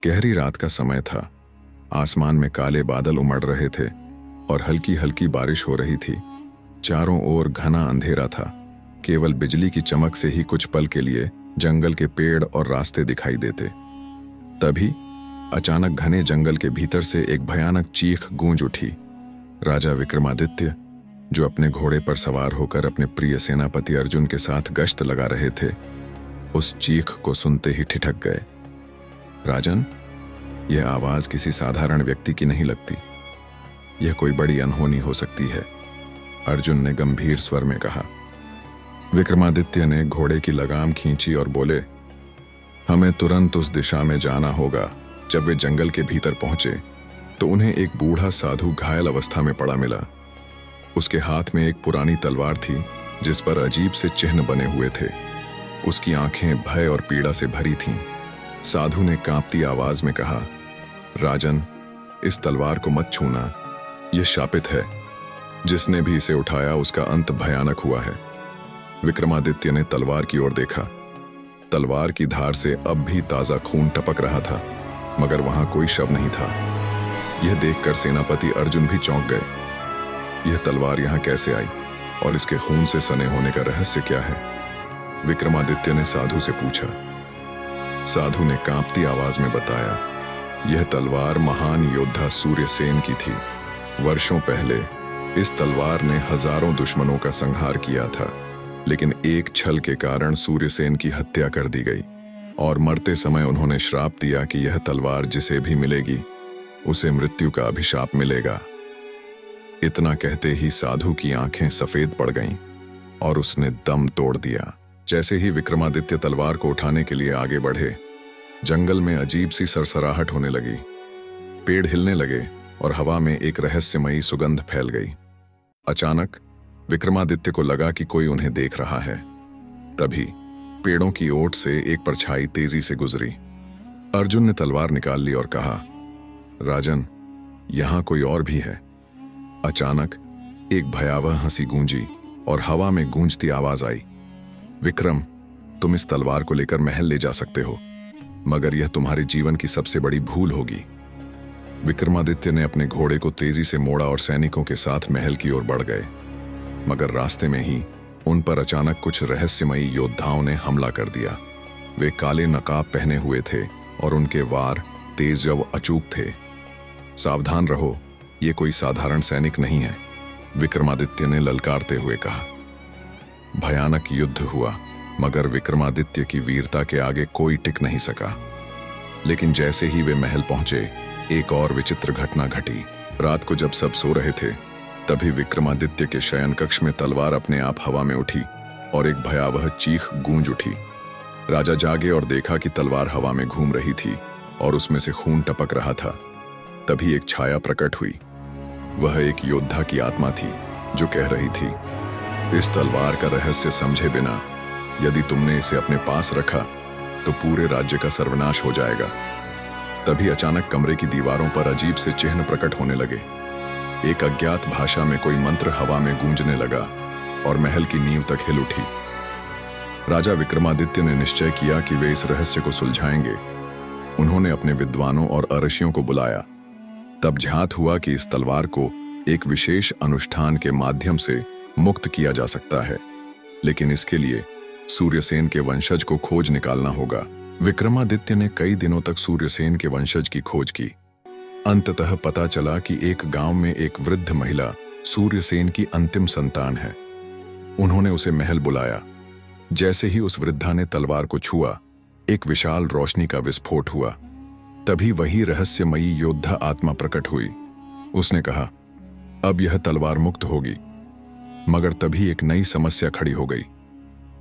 गहरी रात का समय था। आसमान में काले बादल उमड़ रहे थे और हल्की हल्की बारिश हो रही थी। चारों ओर घना अंधेरा था। केवल बिजली की चमक से ही कुछ पल के लिए जंगल के पेड़ और रास्ते दिखाई देते। तभी अचानक घने जंगल के भीतर से एक भयानक चीख गूंज उठी। राजा विक्रमादित्य, जो अपने घोड़े पर सवार होकर अपने प्रिय सेनापति अर्जुन के साथ गश्त लगा रहे थे, उस चीख को सुनते ही ठिठक गए। राजन, यह आवाज किसी साधारण व्यक्ति की नहीं लगती। यह कोई बड़ी अनहोनी हो सकती है, अर्जुन ने गंभीर स्वर में कहा। विक्रमादित्य ने घोड़े की लगाम खींची और बोले, हमें तुरंत उस दिशा में जाना होगा। जब वे जंगल के भीतर पहुंचे तो उन्हें एक बूढ़ा साधु घायल अवस्था में पड़ा मिला। उसके हाथ में एक पुरानी तलवार थी जिस पर अजीब से चिन्ह बने हुए थे। उसकी आंखें भय और पीड़ा से भरी थीं। साधु ने कांपती आवाज में कहा, राजन, इस तलवार को मत छूना, यह शापित है। जिसने भी इसे उठाया उसका अंत भयानक हुआ है। विक्रमादित्य ने तलवार की ओर देखा। तलवार की धार से अब भी ताजा खून टपक रहा था, मगर वहां कोई शव नहीं था। यह देखकर सेनापति अर्जुन भी चौंक गए। यह तलवार यहां कैसे आई और इसके खून से सने होने का रहस्य क्या है? विक्रमादित्य ने साधु से पूछा। साधु ने कांपती आवाज में बताया, यह तलवार महान योद्धा सूर्यसेन की थी। वर्षों पहले इस तलवार ने हजारों दुश्मनों का संहार किया था, लेकिन एक छल के कारण सूर्यसेन की हत्या कर दी गई और मरते समय उन्होंने श्राप दिया कि यह तलवार जिसे भी मिलेगी उसे मृत्यु का अभिशाप मिलेगा। इतना कहते ही साधु की आंखें सफेद पड़ गईं और उसने दम तोड़ दिया। जैसे ही विक्रमादित्य तलवार को उठाने के लिए आगे बढ़े, जंगल में अजीब सी सरसराहट होने लगी। पेड़ हिलने लगे और हवा में एक रहस्यमयी सुगंध फैल गई। अचानक विक्रमादित्य को लगा कि कोई उन्हें देख रहा है। तभी पेड़ों की ओट से एक परछाई तेजी से गुजरी। अर्जुन ने तलवार निकाल ली और कहा, राजन, यहां कोई और भी है। अचानक एक भयावह हंसी गूंजी और हवा में गूंजती आवाज आई, विक्रम, तुम इस तलवार को लेकर महल ले जा सकते हो, मगर यह तुम्हारे जीवन की सबसे बड़ी भूल होगी। विक्रमादित्य ने अपने घोड़े को तेजी से मोड़ा और सैनिकों के साथ महल की ओर बढ़ गए, मगर रास्ते में ही उन पर अचानक कुछ रहस्यमयी योद्धाओं ने हमला कर दिया। वे काले नकाब पहने हुए थे और उनके वार तेज व अचूक थे। सावधान रहो, ये कोई साधारण सैनिक नहीं है, विक्रमादित्य ने ललकारते हुए कहा। भयानक युद्ध हुआ, मगर विक्रमादित्य की वीरता के आगे कोई टिक नहीं सका। लेकिन जैसे ही वे महल पहुंचे, एक और विचित्र घटना घटी। रात को जब सब सो रहे थे, तभी विक्रमादित्य के शयन कक्ष में तलवार अपने आप हवा में उठी और एक भयावह चीख गूंज उठी। राजा जागे और देखा कि तलवार हवा में घूम रही थी और उसमें से खून टपक रहा था। तभी एक छाया प्रकट हुई। वह एक योद्धा की आत्मा थी जो कह रही थी, इस तलवार का रहस्य समझे बिना यदि तुमने इसे अपने पास रखा तो पूरे राज्य का सर्वनाश हो जाएगा। तभी अचानक कमरे की दीवारों पर अजीब से चिन्ह प्रकट होने लगे। एक अज्ञात भाषा में कोई मंत्र हवा में गूंजने लगा और महल की नींव तक हिल उठी। राजा विक्रमादित्य ने निश्चय किया कि वे इस रहस्य को सुलझाएंगे। उन्होंने अपने विद्वानों और अऋषियों को बुलाया। तब ज्ञात हुआ कि इस तलवार को एक विशेष अनुष्ठान के माध्यम से मुक्त किया जा सकता है, लेकिन इसके लिए सूर्यसेन के वंशज को खोज निकालना होगा। विक्रमादित्य ने कई दिनों तक सूर्यसेन के वंशज की खोज की। अंततः पता चला कि एक गांव में एक वृद्ध महिला सूर्यसेन की अंतिम संतान है। उन्होंने उसे महल बुलाया। जैसे ही उस वृद्धा ने तलवार को छुआ, एक विशाल रोशनी का विस्फोट हुआ। तभी वही रहस्यमयी योद्धा आत्मा प्रकट हुई। उसने कहा, अब यह तलवार मुक्त होगी। मगर तभी एक नई समस्या खड़ी हो गई।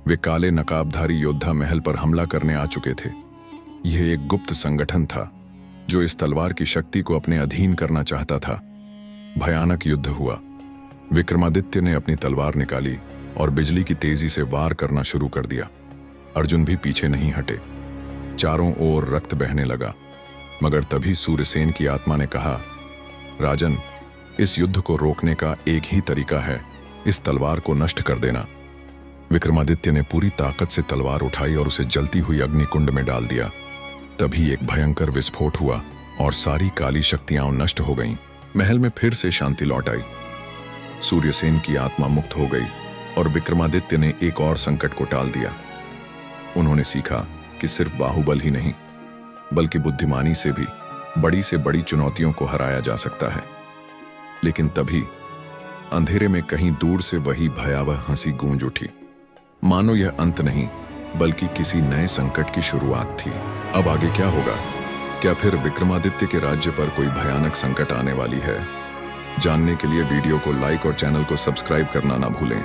वे काले नकाबधारी योद्धा महल पर हमला करने आ चुके थे। यह एक गुप्त संगठन था जो इस तलवार की शक्ति को अपने अधीन करना चाहता था। भयानक युद्ध हुआ। विक्रमादित्य ने अपनी तलवार निकाली और बिजली की तेजी से वार करना शुरू कर दिया। अर्जुन भी पीछे नहीं हटे। चारों ओर रक्त बहने लगा। मगर तभी सूर्यसेन की आत्मा ने कहा, राजन, इस युद्ध को रोकने का एक ही तरीका है, इस तलवार को नष्ट कर देना। विक्रमादित्य ने पूरी ताकत से तलवार उठाई और उसे जलती हुई अग्निकुंड में डाल दिया। तभी एक भयंकर विस्फोट हुआ और सारी काली शक्तियां नष्ट हो गईं। महल में फिर से शांति लौट आई। सूर्यसेन की आत्मा मुक्त हो गई और विक्रमादित्य ने एक और संकट को टाल दिया। उन्होंने सीखा कि सिर्फ बाहुबल ही नहीं बल्कि बुद्धिमानी से भी बड़ी चुनौतियों को हराया जा सकता है। लेकिन तभी अंधेरे में कहीं दूर से वही भयावह हंसी गूंज उठी, मानो यह अंत नहीं बल्कि किसी नए संकट की शुरुआत थी। अब आगे क्या होगा? क्या फिर विक्रमादित्य के राज्य पर कोई भयानक संकट आने वाली है? जानने के लिए वीडियो को लाइक और चैनल को सब्सक्राइब करना ना भूलें।